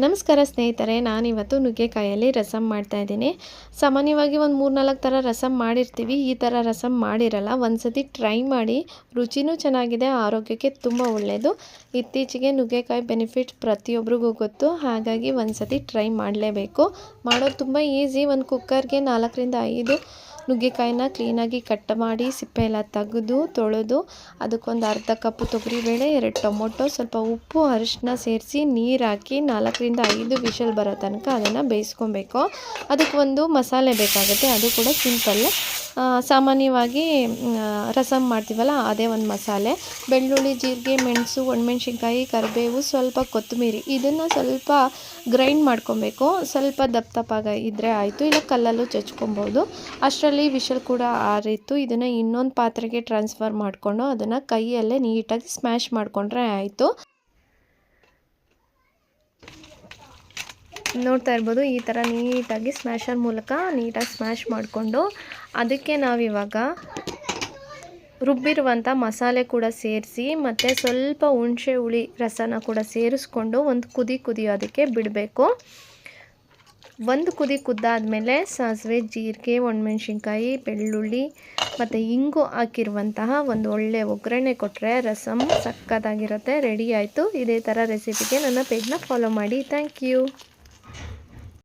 ನಮಸ್ಕಾರ ಸ್ನೇಹಿತರೆ, ನಾನಿವತ್ತು ನುಗ್ಗೆಕಾಯಲ್ಲಿ ರಸಮ್ ಮಾಡ್ತಾಯಿದ್ದೀನಿ. ಸಾಮಾನ್ಯವಾಗಿ ಒಂದು 3-4 ಥರ ರಸಮ್ ಮಾಡಿರ್ತೀವಿ. ಈ ಥರ ರಸಮ್ ಮಾಡಿರಲ್ಲ. ಒಂದ್ಸತಿ ಟ್ರೈ ಮಾಡಿ, ರುಚಿನೂ ಚೆನ್ನಾಗಿದೆ, ಆರೋಗ್ಯಕ್ಕೆ ತುಂಬ ಒಳ್ಳೆಯದು. ಇತ್ತೀಚೆಗೆ ನುಗ್ಗೆಕಾಯಿ ಬೆನಿಫಿಟ್ ಪ್ರತಿಯೊಬ್ಬರಿಗೂ ಗೊತ್ತು, ಹಾಗಾಗಿ ಒಂದ್ಸತಿ ಟ್ರೈ ಮಾಡಲೇಬೇಕು. ಮಾಡೋದು ತುಂಬ ಈಸಿ. ಒಂದು ಕುಕ್ಕರ್ಗೆ 4-5 ನುಗ್ಗೆಕಾಯಿನ ಕ್ಲೀನಾಗಿ ಕಟ್ ಮಾಡಿ ಸಿಪ್ಪೆ ಎಲ್ಲ ತೆಗೆದು ತೊಳೆದು ಅದಕ್ಕೊಂದು ಅರ್ಧ ಕಪ್ ತೊಗರಿಬೇಳೆ, 2 ಟೊಮೊಟೊ, ಸ್ವಲ್ಪ ಉಪ್ಪು, ಅರಿಶಿನ ಸೇರಿಸಿ ನೀರು ಹಾಕಿ 4-5 ವಿಷಲ್ ಬರೋ ತನಕ ಅದನ್ನು ಬೇಯಿಸ್ಕೊಬೇಕು. ಅದಕ್ಕೆ ಒಂದು ಮಸಾಲೆ ಬೇಕಾಗುತ್ತೆ, ಅದು ಕೂಡ ಸಿಂಪಲ್. ಸಾಮಾನ್ಯವಾಗಿ ರಸಮ್ ಮಾಡ್ತೀವಲ್ಲ ಅದೇ ಒಂದು ಮಸಾಲೆ. ಬೆಳ್ಳುಳ್ಳಿ, ಜೀರಿಗೆ, ಮೆಣಸು, ಒಣಮೆಣ್ಸಿನ್ಕಾಯಿ, ಕರಿಬೇವು, ಸ್ವಲ್ಪ ಕೊತ್ತಂಬರಿ, ಇದನ್ನು ಸ್ವಲ್ಪ ಗ್ರೈಂಡ್ ಮಾಡ್ಕೊಬೇಕು. ಸ್ವಲ್ಪ ದಪ್ಪ ಇದ್ದರೆ ಆಯಿತು, ಇಲ್ಲ ಕಲ್ಲಲ್ಲೂ ಚಚ್ಕೊಬೋದು. ಅಷ್ಟರಲ್ಲಿ ವಿಷಲ್ ಕೂಡ ಆರಿತ್ತು. ಇದನ್ನು ಇನ್ನೊಂದು ಪಾತ್ರೆಗೆ ಟ್ರಾನ್ಸ್ಫರ್ ಮಾಡಿಕೊಂಡು ಅದನ್ನು ಕೈಯಲ್ಲೇ ನೀಟಾಗಿ ಸ್ಮ್ಯಾಶ್ ಮಾಡಿಕೊಂಡ್ರೆ ಆಯಿತು. ನೋಡ್ತಾ ಇರ್ಬೋದು, ಈ ಥರ ನೀಟಾಗಿ ಸ್ಮ್ಯಾಶರ್ ಮೂಲಕ ನೀಟಾಗಿ ಸ್ಮ್ಯಾಶ್ ಮಾಡಿಕೊಂಡು ಅದಕ್ಕೆ ನಾವಿವಾಗ ರುಬ್ಬಿರುವಂಥ ಮಸಾಲೆ ಕೂಡ ಸೇರಿಸಿ ಮತ್ತು ಸ್ವಲ್ಪ ಹುಣಸೆ ಹುಳಿ ರಸನ ಕೂಡ ಸೇರಿಸ್ಕೊಂಡು ಒಂದು ಕುದಿಯೋದಕ್ಕೆ ಬಿಡಬೇಕು. ಒಂದು ಕುದ್ದಾದಮೇಲೆ ಸಾಸಿವೆ, ಜೀರಿಗೆ, ಒಣಮೆಣ್ಸಿನ್ಕಾಯಿ, ಬೆಳ್ಳುಳ್ಳಿ ಮತ್ತು ಇಂಗು ಹಾಕಿರುವಂತಹ ಒಂದು ಒಳ್ಳೆ ಒಗ್ಗರಣೆ ಕೊಟ್ಟರೆ ರಸಮ್ ಸಕ್ಕತ್ತಾಗಿರುತ್ತೆ. ರೆಡಿ ಆಯಿತು. ಇದೇ ಥರ ರೆಸಿಪಿಗೆ ನನ್ನ ಪೇಜ್ನ ಫಾಲೋ ಮಾಡಿ. Thank you.